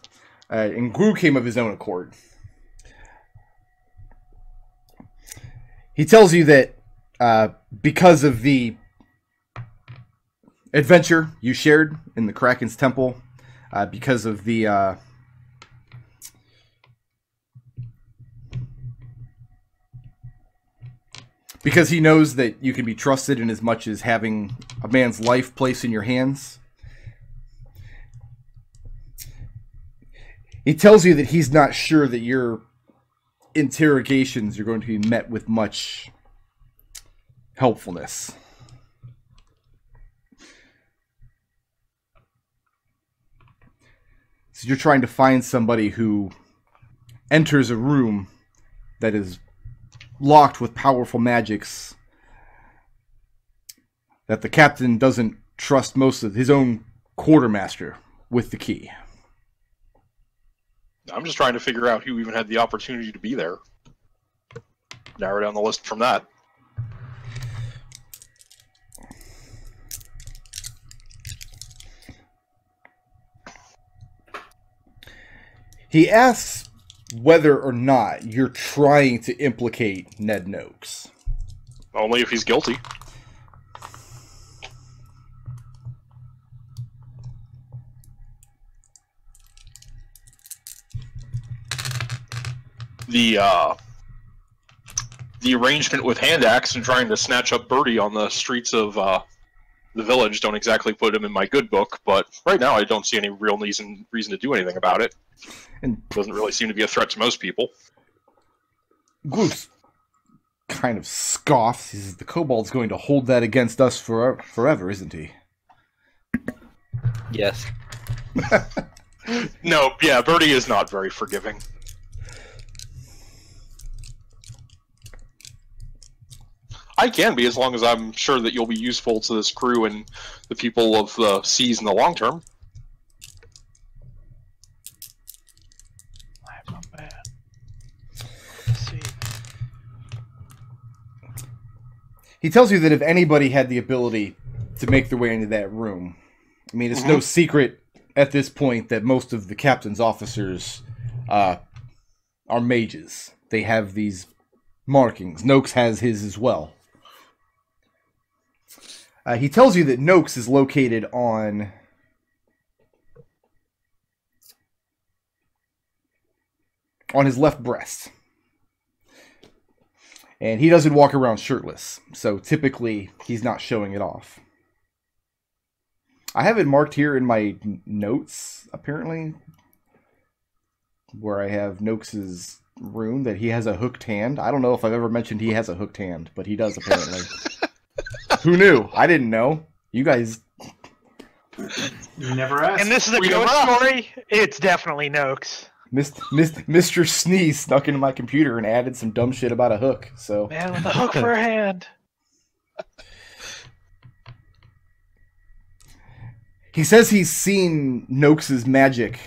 And Gru came of his own accord. He tells you that because of the adventure you shared in the Kraken's Temple, because of the... because he knows that you can be trusted in as much as having a man's life placed in your hands. He tells you that he's not sure that your interrogations are going to be met with much helpfulness. So you're trying to find somebody who enters a room that is locked with powerful magics that the captain doesn't trust most of his own quartermaster with the key. I'm just trying to figure out who even had the opportunity to be there. Narrow down the list from that. He asks whether or not you're trying to implicate Ned Noakes. Only if he's guilty. the arrangement with Hand Axe and trying to snatch up Birdie on the streets of the village don't exactly put him in my good book, but right now I don't see any real reason to do anything about it. And it doesn't really seem to be a threat to most people. Goose kind of scoffs. He says, the Kobold's going to hold that against us forever, isn't he? Yes. No, yeah, Birdie is not very forgiving. I can be, as long as I'm sure that you'll be useful to this crew and the people of the seas in the long term. I'm not bad. Let's see. He tells you that if anybody had the ability to make their way into that room, I mean, it's no secret at this point that most of the captain's officers are mages. They have these markings. Noakes has his as well. He tells you that Noakes is located on his left breast. And he doesn't walk around shirtless, so typically he's not showing it off. I have it marked here in my notes, apparently, where I have Noakes' rune, that he has a hooked hand. I don't know if I've ever mentioned he has a hooked hand, but he does apparently. Who knew? I didn't know. You guys... You never asked. And this is a ghost story? It's definitely Noakes. Mr. Sneeze snuck into my computer and added some dumb shit about a hook, so... Man with a hook for a hand. He says he's seen Noakes' magic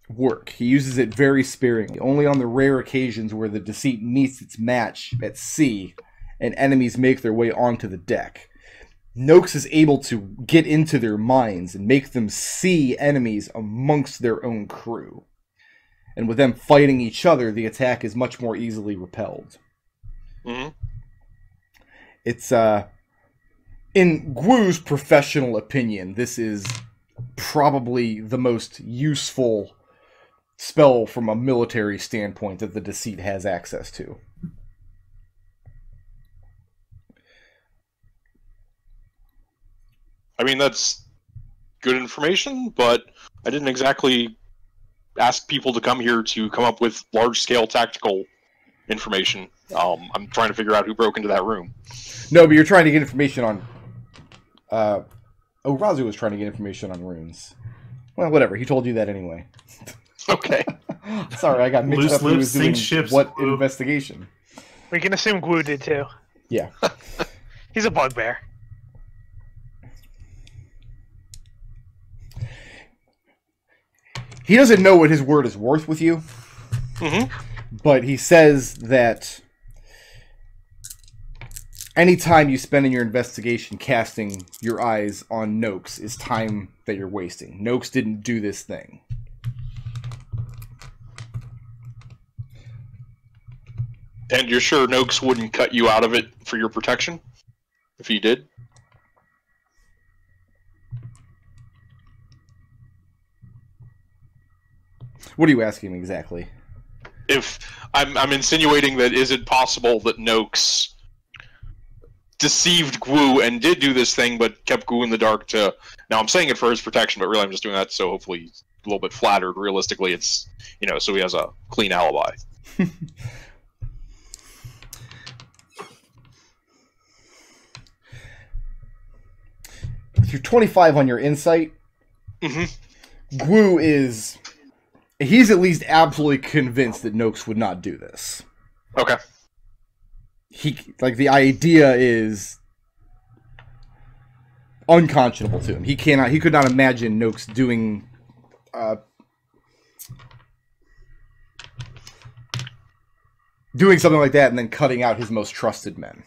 work. He uses it very sparingly, only on the rare occasions where the deceit meets its match at sea and enemies make their way onto the deck. Noakes is able to get into their minds and make them see enemies amongst their own crew. And with them fighting each other, the attack is much more easily repelled. Mm-hmm. It's, in Guu's professional opinion, this is probably the most useful spell from a military standpoint that the Deceit has access to. I mean, that's good information, but I didn't exactly ask people to come here to come up with large-scale tactical information. I'm trying to figure out who broke into that room. No, but you're trying to get information on... Raazu was trying to get information on runes. Well, whatever. He told you that anyway. Okay. Sorry, I got mixed Loose up who was doing ships. what investigation. We can assume Gu did too. Yeah. He's a bugbear. He doesn't know what his word is worth with you. Mm-hmm. But he says that any time you spend in your investigation casting your eyes on Noakes is time that you're wasting. Noakes didn't do this thing. And you're sure Noakes wouldn't cut you out of it for your protection? If he did? What are you asking me exactly? If I'm insinuating that, is it possible that Noakes deceived Gu and did do this thing, but kept Gu in the dark to... Now, I'm saying it for his protection, but really I'm just doing that so hopefully he's a little bit flattered. Realistically, it's, you know, so he has a clean alibi. If you're 25 on your insight, Gu is... He's at least absolutely convinced that Noakes would not do this. Okay. The idea is unconscionable to him. He could not imagine Noakes doing something like that and then cutting out his most trusted men.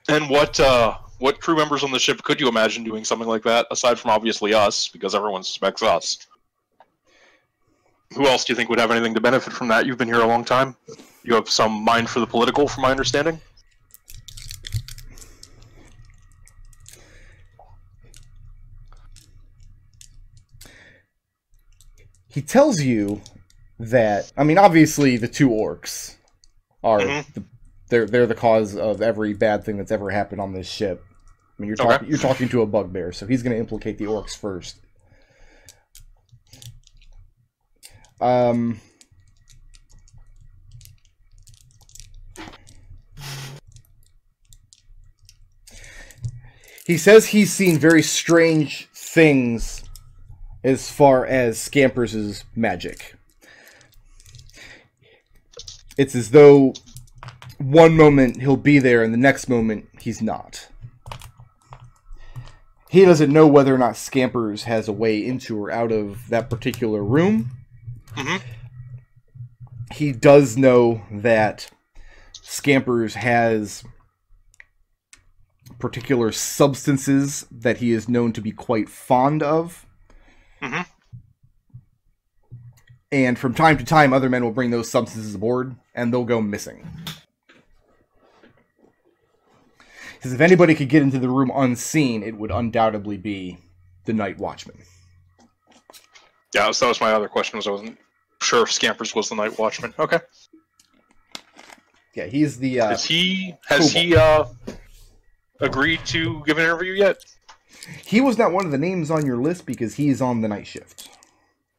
And what crew members on the ship could you imagine doing something like that, aside from obviously us, because everyone suspects us? Who else do you think would have anything to benefit from that? You've been here a long time. You have some mind for the political, from my understanding? He tells you that, I mean, obviously the two orcs are they're the cause of every bad thing that's ever happened on this ship. I mean, you're talking to a bugbear, so he's going to implicate the orcs first. He says he's seen very strange things as far as Scampers' magic. It's as though one moment he'll be there and the next moment he's not. He doesn't know whether or not Scampers has a way into or out of that particular room. He does know that Scampers has particular substances that he is known to be quite fond of. And from time to time, other men will bring those substances aboard, and they'll go missing. Because if anybody could get into the room unseen, it would undoubtedly be the Night Watchman. Yeah, so that was my other question. I wasn't sure if Scampers was the Night Watchman. Okay. Yeah, he's the. Has he agreed to give an interview yet? He was not one of the names on your list because he's on the night shift.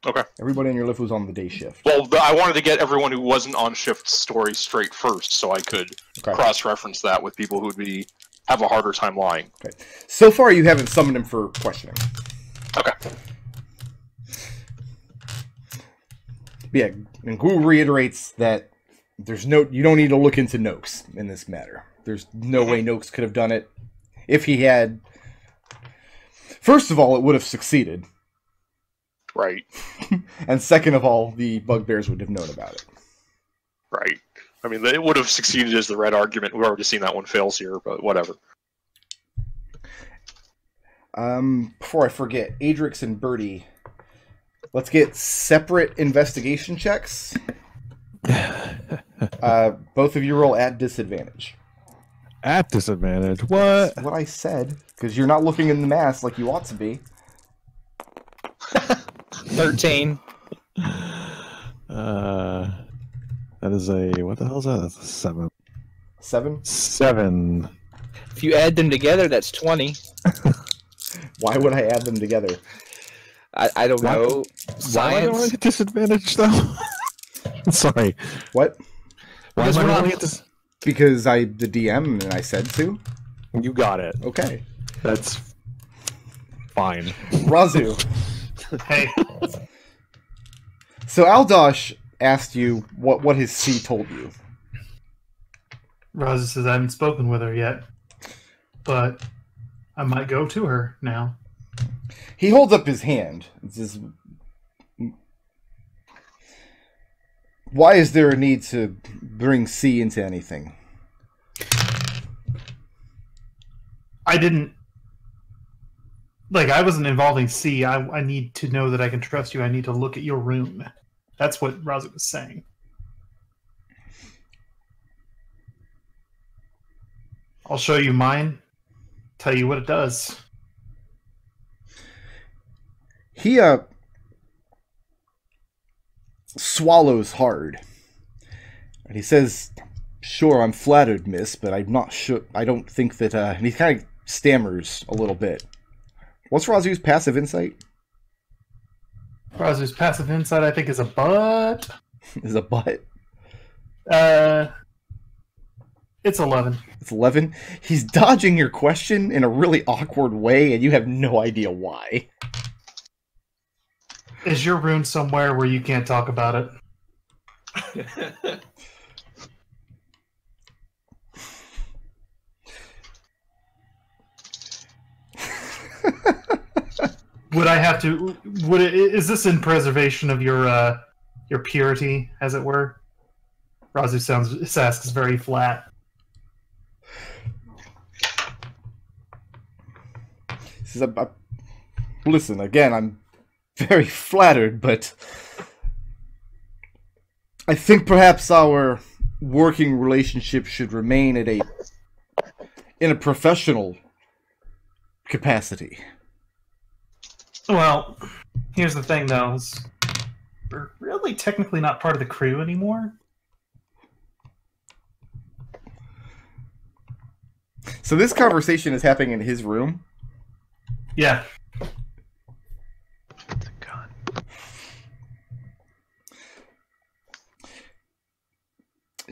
Okay. Everybody on your list was on the day shift. Well, I wanted to get everyone who wasn't on shift's story straight first, so I could cross-reference that with people who would have a harder time lying. Okay. So far, you haven't summoned him for questioning. Okay. Yeah, and Gu reiterates that you don't need to look into Noakes in this matter. There's no way Noakes could have done it. If he had... First of all, it would have succeeded. Right. And second of all, the bugbears would have known about it. Right. I mean, it would have succeeded as the red argument. We've already seen that one fails here, but whatever. Before I forget, Adrex and Birdie, let's get separate investigation checks. Both of you roll at disadvantage. At disadvantage? What? That's what I said, because you're not looking in the mask like you ought to be. 13. That is a... What the hell is that? That's a 7. 7? 7. If you add them together, that's 20. Why would I add them together? I don't know. Why am I rolling at disadvantage, though? Sorry. What? Why am I rolling at this? Because the DM and I said to. You got it. Okay. That's fine. Raazu. Hey. So Aldosh asked you what his C told you. Raazu says I haven't spoken with her yet, but I might go to her now. He holds up his hand. It says, why is there a need to bring C into anything? I didn't... I wasn't involving C. I need to know that I can trust you. I need to look at your rune. That's what Raazu was saying. I'll show you mine. Tell you what it does. He swallows hard. And he says, sure, I'm flattered, miss, but I'm not sure. I don't think that... and he kind of stammers a little bit. What's Raazu's passive insight? Raazu's passive insight, I think, is a butt. Is a butt? It's 11. It's 11? He's dodging your question in a really awkward way, and you have no idea why. Is your rune somewhere where you can't talk about it? Would I have to? Is this in preservation of your purity, as it were? Raazu asks very flat. He says, listen, again, I'm very flattered, but I think perhaps our working relationship should remain in a professional capacity. Well, here's the thing, though. we're really technically not part of the crew anymore. So this conversation is happening in his room? Yeah. It's a gun.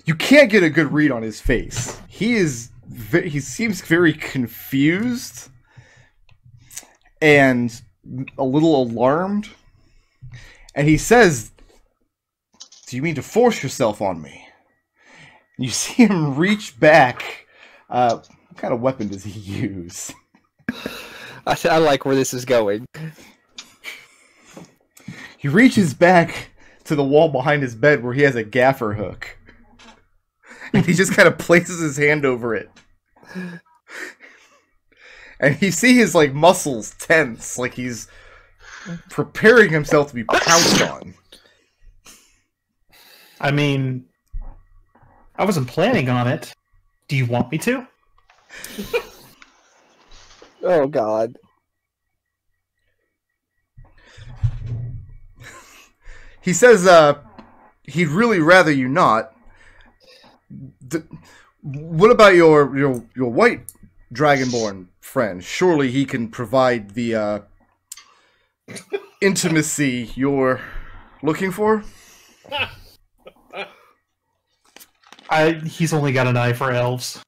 You can't get a good read on his face. He seems very confused and a little alarmed. And he says, "Do you mean to force yourself on me?" You see him reach back. What kind of weapon does he use? I like where this is going. He reaches back to the wall behind his bed where he has a gaffer hook. And he just kind of places his hand over it. And you see his like muscles tense, like he's preparing himself to be pounced on. I mean, I wasn't planning on it. Do you want me to? Oh, God. He says, he'd really rather you not. What about your white Dragonborn friend? Surely he can provide the intimacy you're looking for? He's only got an eye for elves.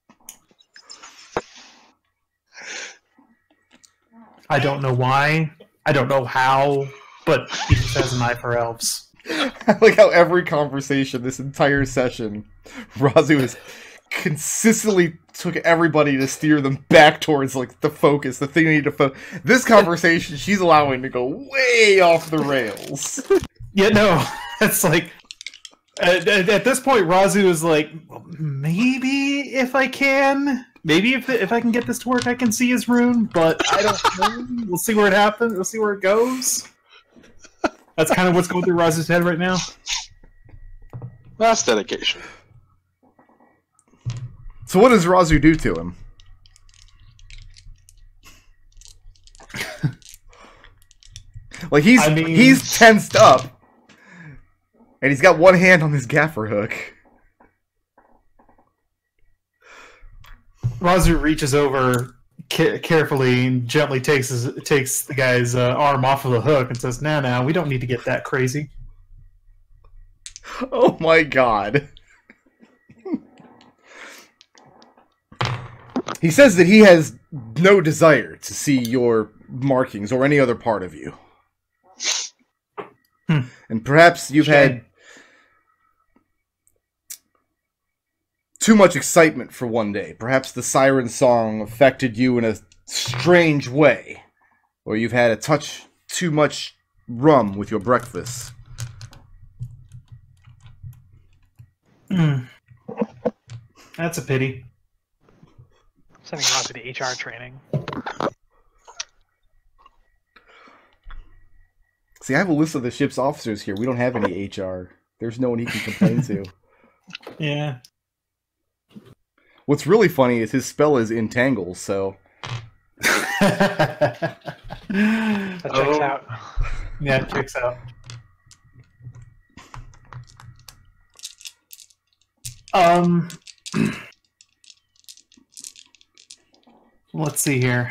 I don't know why. I don't know how, but he just has an eye for elves. I like how every conversation, this entire session, Raazu has consistently took everybody to steer them back towards like the focus, the thing they need to focus. This conversation, she's allowing to go way off the rails. Yeah, no, it's like at this point, Raazu is like, maybe if I can, maybe if I can get this to work, I can see his rune, but I don't know. We'll see where it happens. We'll see where it goes. That's kind of what's going through Raazu's head right now. That's dedication. So what does Raazu do to him? Like he's tensed up, and he's got one hand on his gaffer hook. Raazu reaches over carefully and gently takes the guy's arm off of the hook and says, "Now, we don't need to get that crazy." Oh my God. He says that he has no desire to see your markings or any other part of you. And perhaps you've had too much excitement for one day. Perhaps the siren song affected you in a strange way. Or you've had a touch too much rum with your breakfast. That's a pity. Sending Raazu to HR training. See, I have a list of the ship's officers here. We don't have any HR. There's no one he can complain to. Yeah. What's really funny is his spell is entangle, so... That checks out. Yeah, it checks out. Let's see here.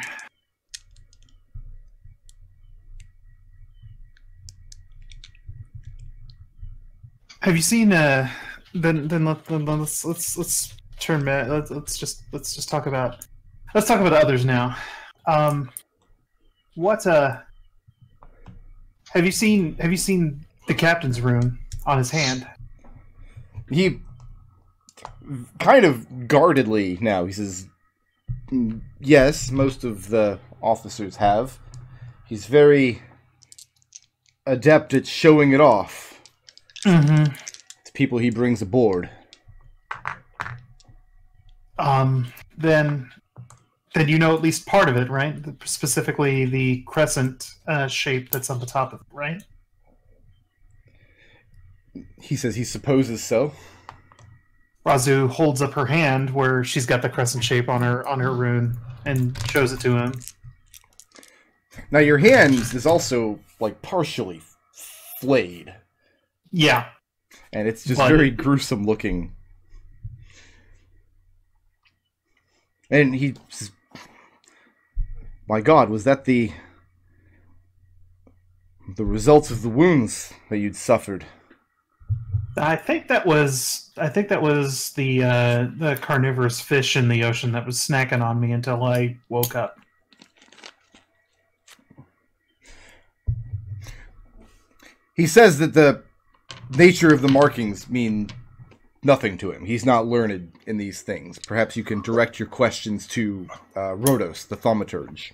Have you seen then let's turn back. Let's just talk about others now. What have you seen the captain's rune on his hand? He kind of guardedly now, he says, yes, most of the officers have. He's very adept at showing it off to people he brings aboard. Then you know at least part of it, right? Specifically the crescent shape that's on the top of it, right? He says he supposes so. Raazu holds up her hand where she's got the crescent shape on her rune and shows it to him. Now your hand is also like partially flayed. Yeah. And it's just very gruesome looking. And he says, my God, was that the results of the wounds that you'd suffered? I think that was the carnivorous fish in the ocean that was snacking on me until I woke up. He says that the nature of the markings mean nothing to him. He's not learned in these things. Perhaps you can direct your questions to Rhodos, the thaumaturge.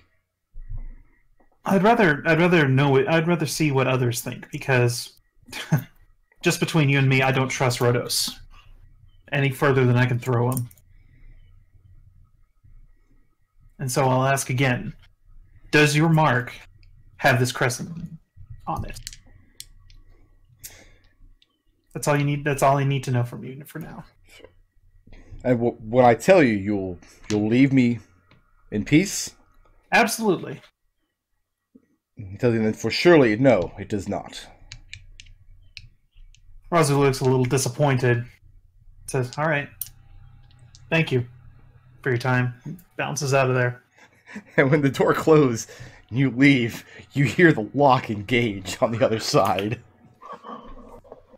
I'd rather see what others think, because just between you and me, I don't trust Rhodos any further than I can throw him. And so I'll ask again, does your mark have this crescent on it? That's all you need. That's all I need to know from you for now. And when I tell you, you'll leave me in peace? Absolutely. He tells you that for surely, no, it does not. Raazu looks a little disappointed. Says, "All right, thank you for your time." Bounces out of there. And when the door closes and you leave, you hear the lock engage on the other side.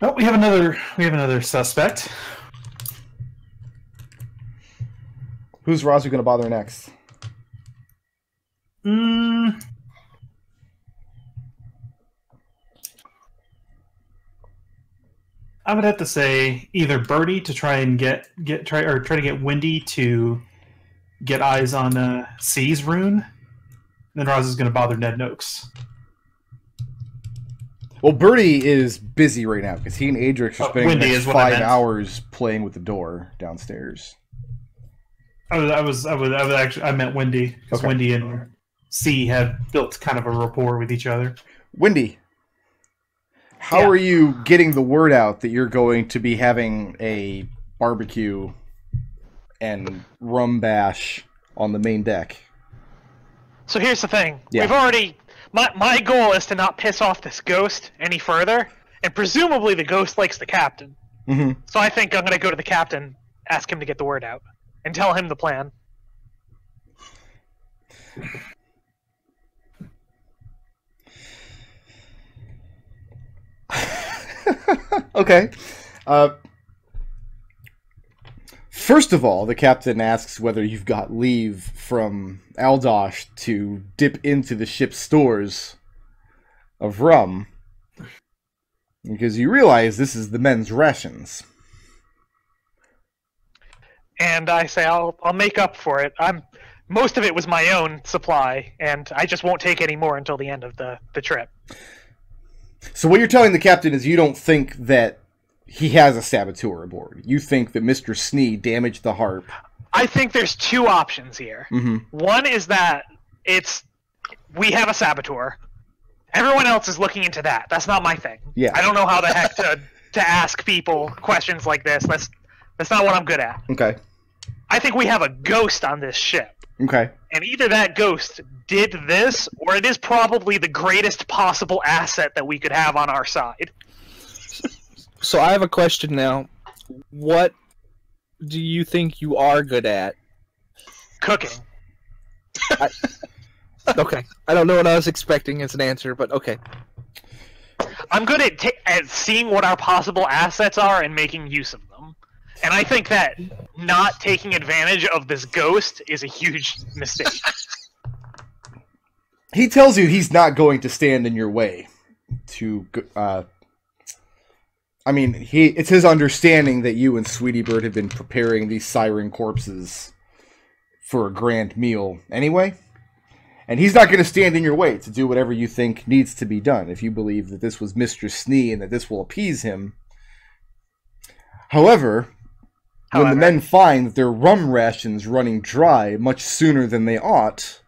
Oh, we have another suspect. Who's Raazu going to bother next? I would have to say either Birdie to try and try to get Windy to get eyes on C's rune. Then Raazu's going to bother Ned Noakes. Well, Birdie is busy right now because he and Adrex are spending the next 5 hours playing with the door downstairs. I meant Windy, because okay. Windy and C have built kind of a rapport with each other. Windy, how are you getting the word out that you're going to be having a barbecue and rum bash on the main deck? So here's the thing. We've already... My goal is to not piss off this ghost any further, and presumably the ghost likes the captain. Mm-hmm. So I think I'm going to go to the captain, ask him to get the word out, and tell him the plan. Okay. First of all, the captain asks whether you've got leave from Aldosh to dip into the ship's stores of rum, because you realize this is the men's rations. And I say I'll make up for it. Most of it was my own supply, and I just won't take any more until the end of the trip. So what you're telling the captain is you don't think that he has a saboteur aboard. You think that Mr. Snee damaged the harp. I think there's two options here. Mm-hmm. One is that we have a saboteur. Everyone else is looking into that. That's not my thing. Yeah. I don't know how the heck to ask people questions like this. That's not what I'm good at. Okay. I think we have a ghost on this ship. Okay. And either that ghost did this, or it is probably the greatest possible asset that we could have on our side. So I have a question now. What do you think you are good at? Cooking. Okay. I don't know what I was expecting as an answer, but okay. I'm good at seeing what our possible assets are and making use of them. And I think that not taking advantage of this ghost is a huge mistake. He tells you he's not going to stand in your way to... it's his understanding that you and Sweetie Bird have been preparing these siren corpses for a grand meal anyway. And he's not going to stand in your way to do whatever you think needs to be done if you believe that this was Mr. Snee and that this will appease him. However, when the men find that their rum rations running dry much sooner than they ought,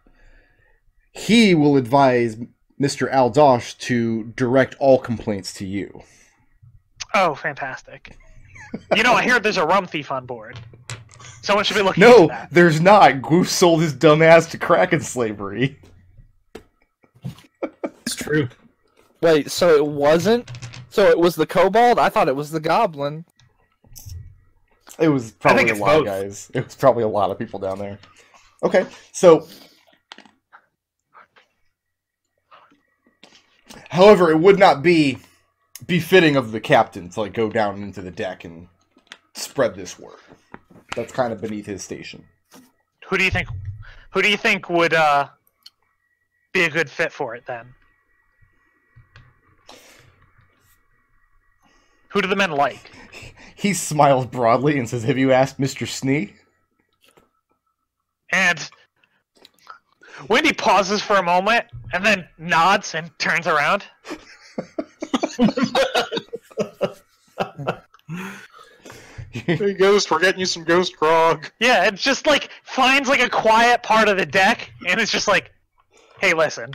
he will advise Mr. Aldosh to direct all complaints to you. Oh, fantastic. I hear there's a rum thief on board. Someone should be looking into that. No, there's not. Goof sold his dumb ass to Kraken slavery. It's true. Wait, so it wasn't? So it was the Kobold? I thought it was the Goblin. It was probably a it's lot, both. guys. It was probably a lot of people down there. Okay, so... However, it would not be befitting of the captain to like go down into the deck and spread this word. That's kind of beneath his station. Who do you think would be a good fit for it then? Who do the men like? He smiles broadly and says, "Have you asked Mr. Snee?" And Wendy pauses for a moment and then nods and turns around. Hey, Ghost, we're getting you some Ghost grog. Yeah, it's just like finds like a quiet part of the deck and it's just like, hey, listen,